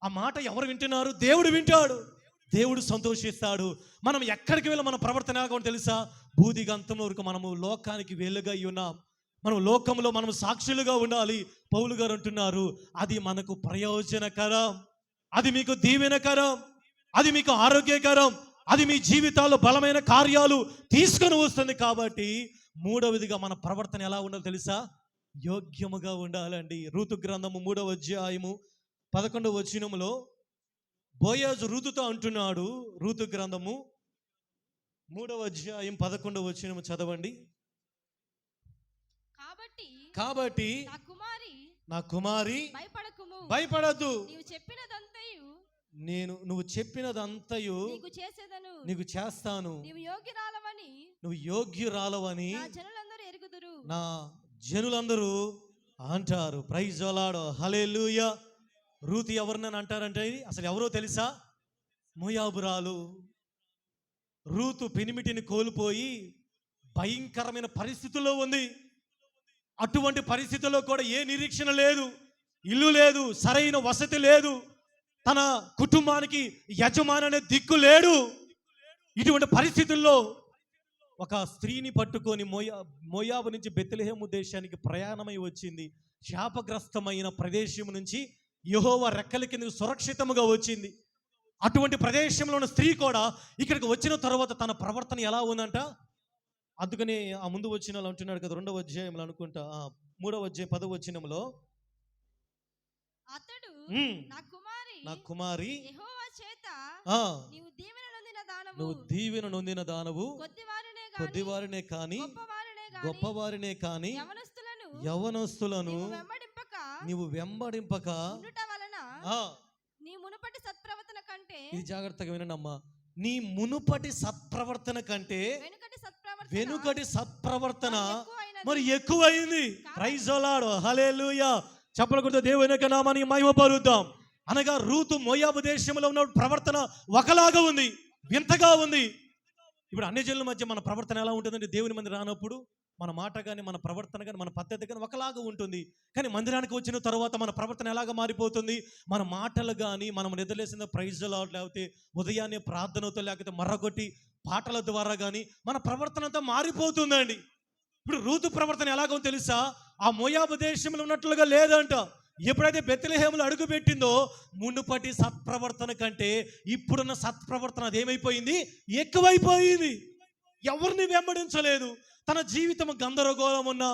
ఆ మాట ఎవరు వింటున్నారు? దేవుడు వింటాడు, దేవుడు సంతోషిస్తాడు. మనం ఎక్కడికి వెళ్ళి మన ప్రవర్తన ఎలా ఉంటుందో తెలుసా? భూదిగంతం వరకు మనము లోకానికి వెలుగై ఉన్నాం. మనం లోకంలో మనం సాక్షులుగా ఉండాలి. పౌలు గారు అంటున్నారు, అది మనకు ప్రయోజనకరం, అది మీకు దీవెనకరం, అది మీకు ఆరోగ్యకరం, అది మీ జీవితాల్లో బలమైన కార్యాలు తీసుకొని వస్తుంది. కాబట్టి మూడవదిగా మన ప్రవర్తన ఎలా ఉండాలో తెలుసా? యోగ్యముగా ఉండాలండి. రూతు గ్రంథము 3వ అధ్యాయము 11వ వచనములో బోయాజు రూతుతో అంటున్నాడు. రూతు గ్రంథము 3వ అధ్యాయం 11వ వచనము చదవండి. కాబట్టి నా కుమారి భయపడద్దు, నువ్వు చెప్పినదంతయు నీకు చేస్తాను, నువ్వు యోగ్యురాలవని నా జనులందరూ అంటారు. Praise the lord, hallelujah. రూతు ఎవరినని అంటారంటే అసలు ఎవరో తెలుసా? మోయాబురాలు. రూతు పెనిమిటిని కోల్పోయి భయంకరమైన పరిస్థితుల్లో ఉంది. అటువంటి పరిస్థితుల్లో కూడా ఏ నిరీక్షణ లేదు, ఇల్లు లేదు, సరైన వసతి లేదు, తన కుటుంబానికి యజమాని అనే దిక్కు లేడు. ఇటువంటి పరిస్థితుల్లో ఒక స్త్రీని పట్టుకొని మోయాబు నుంచి బెత్లెహేము దేశానికి ప్రయాణమై వచ్చింది. శాపగ్రస్తమైన ప్రదేశం నుంచి యెహోవా రెక్కల కిందకు సురక్షితముగా వచ్చింది. అటువంటి ప్రదేశంలో ఉన్న స్త్రీ కూడా ఇక్కడికి వచ్చిన తర్వాత తన ప్రవర్తన ఎలా ఉందంట? అందుకని ఆ ముందు వచ్చిన వాళ్ళు అంటున్నాడు కదా, 2వ అధ్యాయంలో అనుకుంటా, 3వ అధ్యాయం 10వ వచనంలో, అతడు నా కుమారి నువ్వు దీవెన నొందిన దానవు, కొద్దివారినే కాని గొప్పవారినే కాని యవనస్తులను నీవు వెంబడింపక ఇది జాగ్రత్తగా వినండమ్మా. నీ మునుపటి సత్ప్రవర్తన కంటే వెనుకటి సత్ప్రవర్తన మరి ఎక్కువైంది. ప్రైజ్ ది లార్డ్, హల్లెలూయా. చప్పట్లు కొడుతూ దేవుని యొక్క నామానికి మహిమపరుద్దాం. అనగా రూతు మోయాబు దేశంలో ఉన్న ప్రవర్తన ఒకలాగా ఉంది, వింతగా ఉంది. ఇప్పుడు అన్ని జనుల మధ్య మన ప్రవర్తన ఎలా ఉంటుందంటే, దేవుని మందిరం రానప్పుడు మన మాట కానీ మన ప్రవర్తన కానీ మన పద్ధతి కానీ ఒకలాగా ఉంటుంది. కానీ మందిరానికి వచ్చిన తర్వాత మన ప్రవర్తన ఎలాగ మారిపోతుంది? మన మాటలు కానీ, మనం నిద్రలేసిన ప్రైజ్ ది లార్డ్, లేకపోతే ఉదయాన్నే ప్రార్థనతో, లేకపోతే మర్రగొట్టి పాటల ద్వారా కానీ మన ప్రవర్తన అంతా మారిపోతుందండి. ఇప్పుడు రూతు ప్రవర్తన ఎలాగో తెలుసా? ఆ మోయాబు దేశంలో ఉన్నట్లుగా లేదంట. ఎప్పుడైతే బెత్లెహేములో అడుగు పెట్టిందో మునుపటి సత్ప్రవర్తన కంటే ఇప్పుడున్న సత్ప్రవర్తన అదేమైపోయింది? ఎక్కువైపోయింది. ఎవరిని వెంబడించలేదు. తన జీవితం గందరగోళం ఉన్న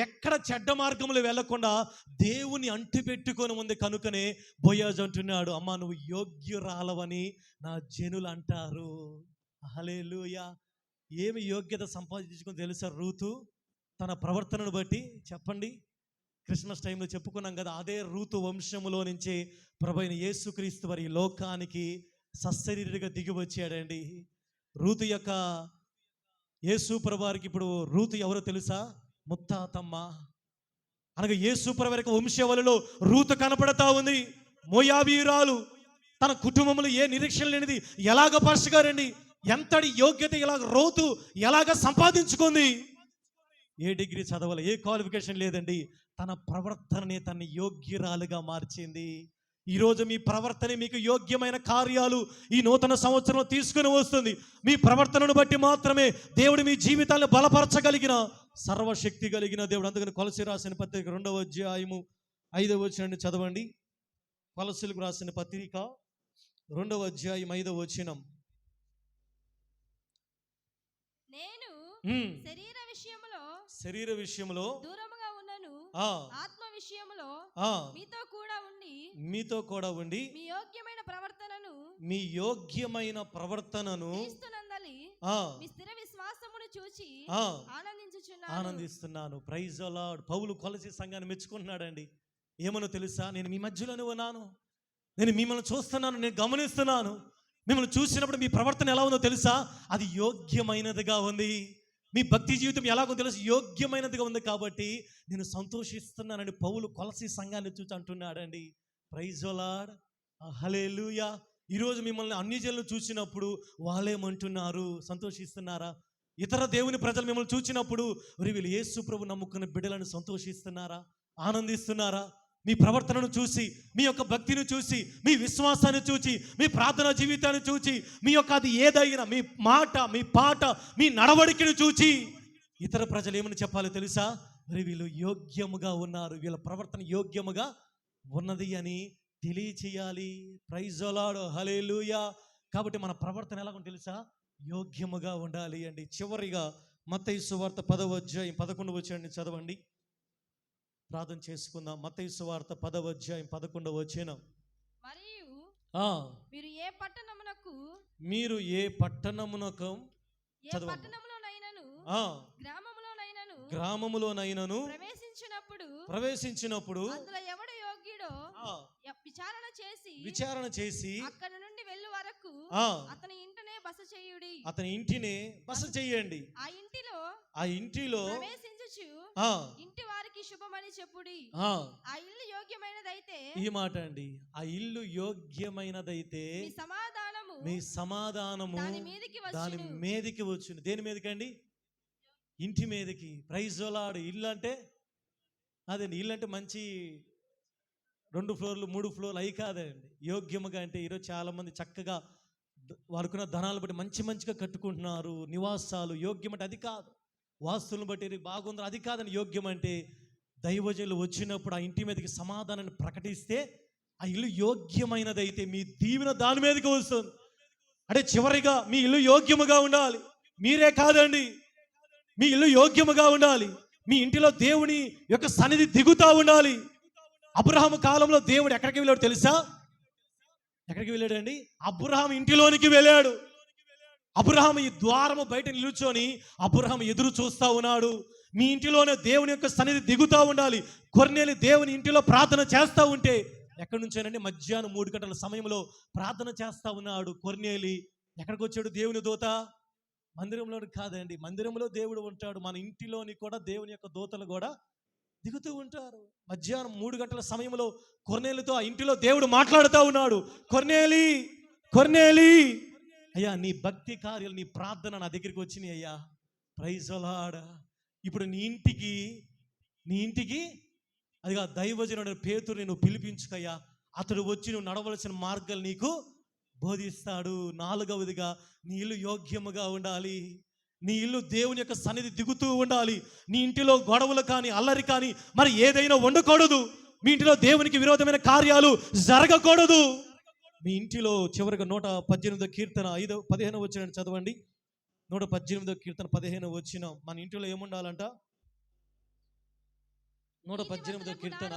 ఎక్కడ చెడ్డ మార్గములు వెళ్లకుండా దేవుని అంటి పెట్టుకొని ఉంది. కనుకనే బోయాజు అంటున్నాడు, అమ్మా నువ్వు యోగ్యురాలవని నా జనులు అంటారు. హల్లెలూయా. ఏమి యోగ్యత సంపాదించుకుని తెలుసా రూతు? తన ప్రవర్తనను బట్టి. చెప్పండి, క్రిస్మస్ టైంలో చెప్పుకున్నాం కదా, అదే రూతు వంశములో నుంచి ప్రభువైన యేసుక్రీస్తు వారి లోకానికి సశరీరుడిగా దిగి వచ్చాడండి. రూతు యొక్క యేసు ప్రభువారికి ఇప్పుడు రూతు ఎవరో తెలుసా? ముత్తాతమ్మ. అనగా యేసు ప్రభు యొక్క వంశవలలో రూతు కనపడతా ఉంది. మోయాబీయురాలు. తన కుటుంబంలో ఏ నిరీక్షణ లేనిది ఎలాగ పరచగారండి, ఎంతటి యోగ్యత ఎలాగ రూతు ఎలాగ సంపాదించుకుంది? ఏ డిగ్రీ చదవాలి, ఏ క్వాలిఫికేషన్ లేదండి. తన ప్రవర్తనని తన యోగ్యురాలుగా మార్చింది. ఈరోజు మీ ప్రవర్తన మీకు యోగ్యమైన కార్యాలు ఈ నూతన సంవత్సరంలో తీసుకుని వస్తుంది. మీ ప్రవర్తనను బట్టి మాత్రమే దేవుడు మీ జీవితాలను బలపరచగలిగిన సర్వశక్తి కలిగిన దేవుడు. అందుకని కొలసీ రాసిన పత్రిక 2వ అధ్యాయము 5వ వచనాన్ని చదవండి. కొలసీలకు రాసిన పత్రిక 2వ అధ్యాయం 5వ వచనం. నేను శరీర విషయంలో దూరముగా ఉన్నను, ఆత్మ విషయంలో మీతో కూడా ఉండి మీ యోగ్యమైన ప్రవర్తనను మీ స్థిర విశ్వాసమును చూచి ఆనందిస్తున్నాను. Praise the lord. పౌలు కొలసీ సంఘాన్ని మెచ్చుకుంటున్నాడండి. ఏమనో తెలుసా? నేను మీ మధ్యలోనే ఉన్నాను, నేను మిమ్మల్ని చూస్తున్నాను, నేను గమనిస్తున్నాను. మిమ్మల్ని చూసినప్పుడు మీ ప్రవర్తన ఎలా ఉందో తెలుసా? అది యోగ్యమైనదిగా ఉంది. మీ భక్తి జీవితం ఎలాగో తెలుసు, యోగ్యమైనదిగా ఉంది. కాబట్టి నేను సంతోషిస్తున్నానని పౌలు కొలసీ సంఘాన్ని చూసి అంటున్నాడండి. ప్రైజ్ ది లార్డ్, హల్లెలూయా. ఈరోజు మిమ్మల్ని అన్ని జనులు చూసినప్పుడు వాళ్ళేమంటున్నారు? సంతోషిస్తున్నారా? ఇతర దేవుని ప్రజలు మిమ్మల్ని చూసినప్పుడు వీళ్ళు యేసు ప్రభు నమ్ముకున్న బిడ్డలను సంతోషిస్తున్నారా? ఆనందిస్తున్నారా? మీ ప్రవర్తనను చూసి, మీ యొక్క భక్తిని చూసి, మీ విశ్వాసాన్ని చూసి, మీ ప్రార్థనా జీవితాన్ని చూసి, మీ యొక్క అది ఏదైనా మీ మాట, మీ పాట, మీ నడవడికను చూసి ఇతర ప్రజలు ఏమని చెప్పాలో తెలుసా? వీళ్ళు యోగ్యముగా ఉన్నారు, వీళ్ళ ప్రవర్తన యోగ్యముగా ఉన్నది అని తెలియచేయాలి. ప్రైజ్ ది లార్డ్, హల్లెలూయా. కాబట్టి మన ప్రవర్తన ఎలాగో తెలుసా, యోగ్యముగా ఉండాలి అండి. చివరిగా మత్తయి సువార్త 10వ అధ్యాయం 11వ వచనాన్ని చదవండి, ప్రార్థన చేసుకుందాం. మత్తయి సువార్త 10వ అధ్యాయం 11వ వచనం. మరియు ఆ మీరు ఏ పట్టణమునకు చదవండి. పట్టణములోనైనను గ్రామములోనైనను ప్రవేశించినప్పుడు అందులో ఎవడు యోగ్యుడో విచారణ చేసి అక్కడ నుండి వెళ్ళు వరకు అతని ఇంటినే బస చేయుడి. ఆ ఇంటిలో ప్రవేశించుచు ఇంటి వారికి శుభమని చెప్పుడి. ఆ ఇల్లు యోగ్యమైనదైతే, ఈ మాట అండి, ఆ ఇల్లు యోగ్యమైనదైతే మీ సమాధానము దాని మీదకి వచ్చును. దేని మీదకండి? ఇంటి మీదకి. Praise lord. ఇల్లు అంటే అదండి, ఇల్లు అంటే మంచి 2 ఫ్లోర్లు 3 ఫ్లోర్లు అయి కాదండి. యోగ్యముగా అంటే ఈరోజు చాలా మంది చక్కగా వారుకున్న ధనాలు బట్టి మంచిగా కట్టుకుంటున్నారు నివాసాలు. యోగ్యం అంటే అది కాదు. వాస్తులను బట్టి బాగుంది అది కాదని. యోగ్యం అంటే దైవజనులు వచ్చినప్పుడు ఆ ఇంటి మీదకి సమాధానాన్ని ప్రకటిస్తే ఆ ఇల్లు యోగ్యమైనదైతే మీ దీవెన దాని మీదకి వస్తుంది. అంటే చివరిగా మీ ఇల్లు యోగ్యముగా ఉండాలి. మీరే కాదండి, మీ ఇల్లు యోగ్యముగా ఉండాలి. మీ ఇంటిలో దేవుని యొక్క సన్నిధి దిగుతా ఉండాలి. అబ్రహాము కాలంలో దేవుడు ఎక్కడికి వెళ్ళాడు తెలుసా? ఎక్కడికి వెళ్ళాడండి? అబ్రహాము ఇంటిలోనికి వెళ్ళాడు. అబ్రహాము ఈ ద్వారము బయట నిలుచొని అబ్రహాము ఎదురు చూస్తా ఉన్నాడు. మీ ఇంటిలోనే దేవుని యొక్క సన్నిధి దిగుతా ఉండాలి. కొర్నేలి దేవుని ఇంటిలో ప్రార్థన చేస్తూ ఉంటే, ఎక్కడి నుంచేనండి? మధ్యాహ్నం 3 గంటల సమయంలో ప్రార్థన చేస్తా ఉన్నాడు కొర్నేలి. ఎక్కడికి వచ్చాడు దేవుని దూత? మందిరంలో కాదండి, మందిరంలో దేవుడు ఉంటాడు. మన ఇంటిలోని కూడా దేవుని యొక్క దూతలు కూడా దిగుతూ ఉంటారు. మధ్యాహ్నం 3 గంటల సమయంలో కొర్నేలితో ఆ ఇంటిలో దేవుడు మాట్లాడుతూ ఉన్నాడు. కొర్నేలి అయ్యా, నీ భక్తి కార్యాలు, నీ ప్రార్థన నా దగ్గరికి వచ్చినాయి అయ్యా. Praise lord. ఇప్పుడు నీ ఇంటికి అదిగా దైవజనుడు పేతురుని నువ్వు పిలిపించుకయ్యా. అతడు వచ్చి నువ్వు నడవలసిన మార్గాలు నీకు బోధిస్తాడు. 4వదిగా నీ ఇల్లు యోగ్యముగా ఉండాలి. నీ ఇల్లు దేవుని యొక్క సన్నిధి దిగుతూ ఉండాలి. నీ ఇంటిలో గొడవలు కానీ అల్లరి కానీ మరి ఏదైనా ఉండకూడదు. మీ ఇంటిలో దేవునికి విరోధమైన కార్యాలు జరగకూడదు. మీ ఇంటిలో చివరిగా 118వ కీర్తన 15వ వచనం చదవండి. 118వ కీర్తన 15వ వచనం. మన ఇంటిలో ఏముండాలంట? 118వ కీర్తన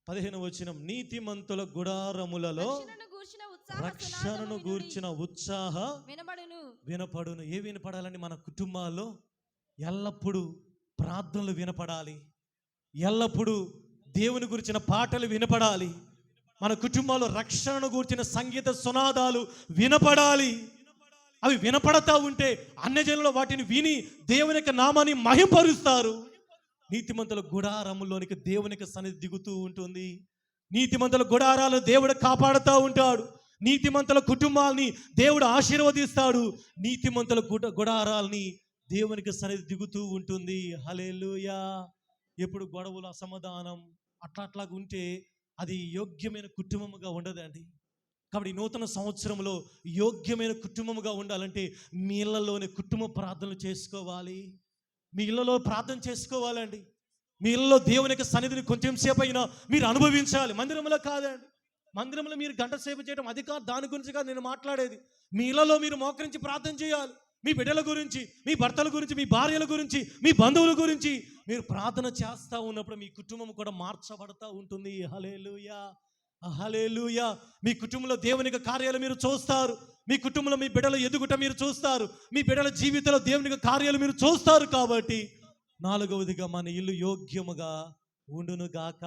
15వ వచనం. నీతిమంతుల గుడారములలో రక్షణను గూర్చిన ఉత్సాహ వినపడును. ఏ వినపడాలండి? మన కుటుంబాల్లో ఎల్లప్పుడూ ప్రార్థనలు వినపడాలి. ఎల్లప్పుడూ దేవుని గురించిన పాటలు వినపడాలి. మన కుటుంబాల్లో రక్షణను గూర్చిన సంగీత సునాదాలు వినపడాలి. అవి వినపడతా ఉంటే అన్యజనులు వాటిని విని దేవుని యొక్క నామాన్ని మహింపరుస్తారు. నీతిమంతుల గుడారములోనికి దేవునికి సన్నిధి దిగుతూ ఉంటుంది. నీతిమంతుల గుడారాలు దేవుడు కాపాడుతూ ఉంటాడు. నీతిమంతుల కుటుంబాలని దేవుడు ఆశీర్వదిస్తాడు. నీతిమంతుల గుడారాలని దేవునికి సన్నిధి దిగుతూ ఉంటుంది. హల్లెలూయా. ఎప్పుడు గొడవలు, అసమాధానం అట్లాగా ఉంటే అది యోగ్యమైన కుటుంబముగా ఉండదండి. కాబట్టి నూతన సంవత్సరంలో యోగ్యమైన కుటుంబముగా ఉండాలంటే మీ ఇళ్లలోని కుటుంబ ప్రార్థనలు చేసుకోవాలి. మీ ఇళ్లలో ప్రార్థన చేసుకోవాలండి. మీ ఇళ్లలో దేవునికి సన్నిధిని కొంచెం సేపు అయినా మీరు అనుభవించాలి. మందిరంలో కాదండి. మందిరంలో మీరు గంట సేపు చేయడం అది కాదు, దాని గురించి కాదు నేను మాట్లాడేది. మీ ఇళ్లలో మీరు మోకరించి ప్రార్థన చేయాలి. మీ బిడ్డల గురించి, మీ భర్తల గురించి, మీ భార్యల గురించి, మీ బంధువుల గురించి మీరు ప్రార్థన చేస్తూ ఉన్నప్పుడు మీ కుటుంబం కూడా మార్చబడతా ఉంటుంది. హల్లెలూయా, హల్లెలూయా. మీ కుటుంబంలో దేవునికి కార్యాలు మీరు చూస్తారు. మీ కుటుంబంలో మీ బిడ్డల ఎదుగుట మీరు చూస్తారు. మీ బిడ్డల జీవితంలో దేవునికి కార్యాలు మీరు చూస్తారు. కాబట్టి 4వదిగా మన ఇల్లు యోగ్యముగా ఉండును గాక.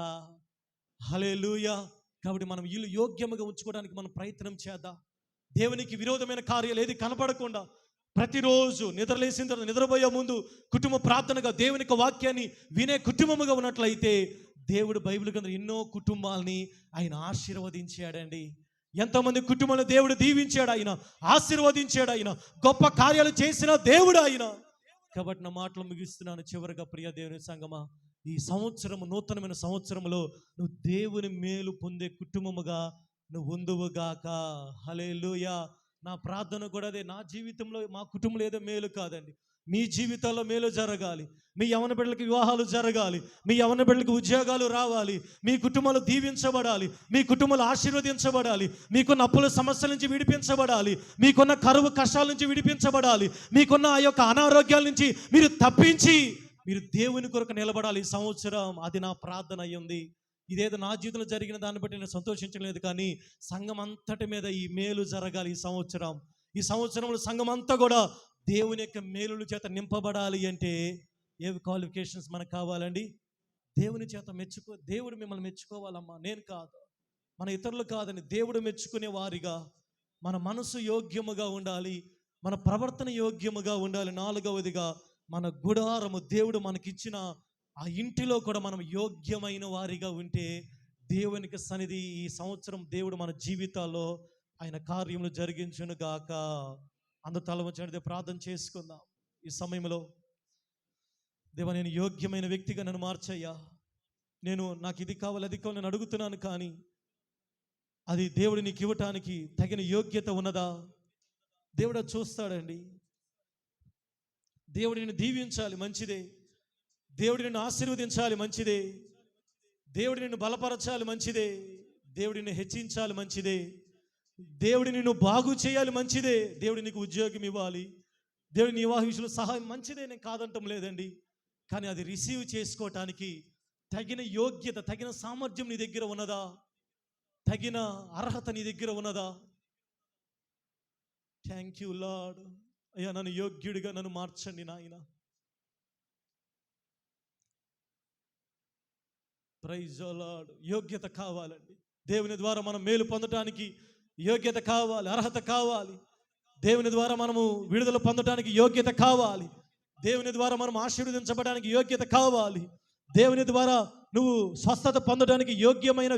హల్లెలూయా. కాబట్టి మనం ఇల్లు యోగ్యముగా ఉంచుకోవడానికి మనం ప్రయత్నం చేద్దాం. దేవునికి విరోధమైన కార్యాలు ఏది కనపడకుండా ప్రతిరోజు నిద్రలేసిన తర్వాత నిద్రపోయే ముందు కుటుంబ ప్రార్థనగా దేవునికి వాక్యాన్ని వినే కుటుంబముగా ఉన్నట్లయితే దేవుడు బైబిల్ కింద ఎన్నో కుటుంబాలని ఆయన ఆశీర్వదించాడండి. ఎంతోమంది కుటుంబాలను దేవుడు దీవించాడు, ఆయన ఆశీర్వదించాడు, ఆయన గొప్ప కార్యాలు చేసిన దేవుడు ఆయన. కాబట్టి నా మాటలు ముగిస్తున్నాను. చివరిగా ప్రియ దేవుని సంగమా, ఈ సంవత్సరము నూతనమైన సంవత్సరంలో నువ్వు దేవుని మేలు పొందే కుటుంబముగా నువ్వు ఉందువుగాక. హల్లెలూయా. నా ప్రార్థన కూడా అదే. నా జీవితంలో మా కుటుంబంలో ఏదో మేలు కాదండి, మీ జీవితాల్లో మేలు జరగాలి, మీ యవన బిడ్డలకు వివాహాలు జరగాలి, మీ యవన బిడ్డలకు ఉద్యోగాలు రావాలి, మీ కుటుంబాలు దీవించబడాలి, మీ కుటుంబాలు ఆశీర్వదించబడాలి, మీకున్న అప్పుల సమస్యల నుంచి విడిపించబడాలి, మీకున్న కరువు కష్టాల నుంచి విడిపించబడాలి, మీకున్న ఆ యొక్క అనారోగ్యాల నుంచి మీరు తప్పించి మీరు దేవుని కొరకు నిలబడాలి ఈ సంవత్సరం. అది నా ప్రార్థన అయ్యింది. ఇదేదో నా జీవితంలో జరిగిన దాన్ని బట్టి నేను సంతోషించలేదు, కానీ సంఘం అంతటి మీద ఈ మేలు జరగాలి ఈ సంవత్సరం. ఈ సంవత్సరంలో సంఘం అంతా కూడా దేవుని యొక్క మేలుల చేత నింపబడాలి అంటే ఏవి క్వాలిఫికేషన్స్ మనకు కావాలండి? దేవుని చేత దేవుడు మిమ్మల్ని మెచ్చుకోవాలమ్మా, నేను కాదు, మన ఇతరులు కాదని, దేవుడు మెచ్చుకునే వారిగా మన మనసు యోగ్యముగా ఉండాలి, మన ప్రవర్తన యోగ్యముగా ఉండాలి. 4వదిగా మన గుడారము, దేవుడు మనకిచ్చిన ఆ ఇంటిలో కూడా మనం యోగ్యమైన వారిగా ఉంటే దేవునికి సన్నిధి ఈ సంవత్సరం దేవుడు మన జీవితాల్లో ఆయన కార్యములు జరిగించును గాక. అందరూ తల వంచండి, ప్రార్థన చేసుకుందాం ఈ సమయంలో. దేవా, నేను యోగ్యమైన వ్యక్తిగా నన్ను మార్చయ్యా. నాకు ఇది కావాలి అది కావాలి నేను అడుగుతున్నాను, కానీ అది దేవుడు నీకు ఇవ్వటానికి తగిన యోగ్యత ఉన్నదా? దేవుడు చూస్తాడండి. దేవుడు నిన్ను దీవించాలి, మంచిదే. దేవుడు నిన్ను ఆశీర్వదించాలి, మంచిదే. దేవుడు నిన్ను బలపరచాలి, మంచిదే. దేవుడు నిన్ను హెచ్చించాలి, మంచిదే. దేవుడు నిన్ను బాగు చేయాలి, మంచిదే. దేవుడు నీకు ఉద్యోగం ఇవ్వాలి, దేవుడి నీ వివాహ విషయంలో సహాయం, మంచిదే, నేను కాదంటం లేదండి. కానీ అది రిసీవ్ చేసుకోవటానికి తగిన యోగ్యత, తగిన సామర్థ్యం నీ దగ్గర ఉన్నదా? తగిన అర్హత నీ దగ్గర ఉన్నదా? Thank you lord. అయ్యా, నన్ను యోగ్యుడిగా నన్ను మార్చండి నాయన. Praise the lord. యోగ్యత కావాలండి. దేవుని ద్వారా మనం మేలు పొందటానికి యోగ్యత కావాలి, అర్హత కావాలి. దేవుని ద్వారా మనము విడుదల పొందటానికి యోగ్యత కావాలి. దేవుని ద్వారా మనం ఆశీర్వదించబడడానికి యోగ్యత కావాలి. దేవుని ద్వారా నువ్వు స్వస్థత పొందడానికి యోగ్యమైన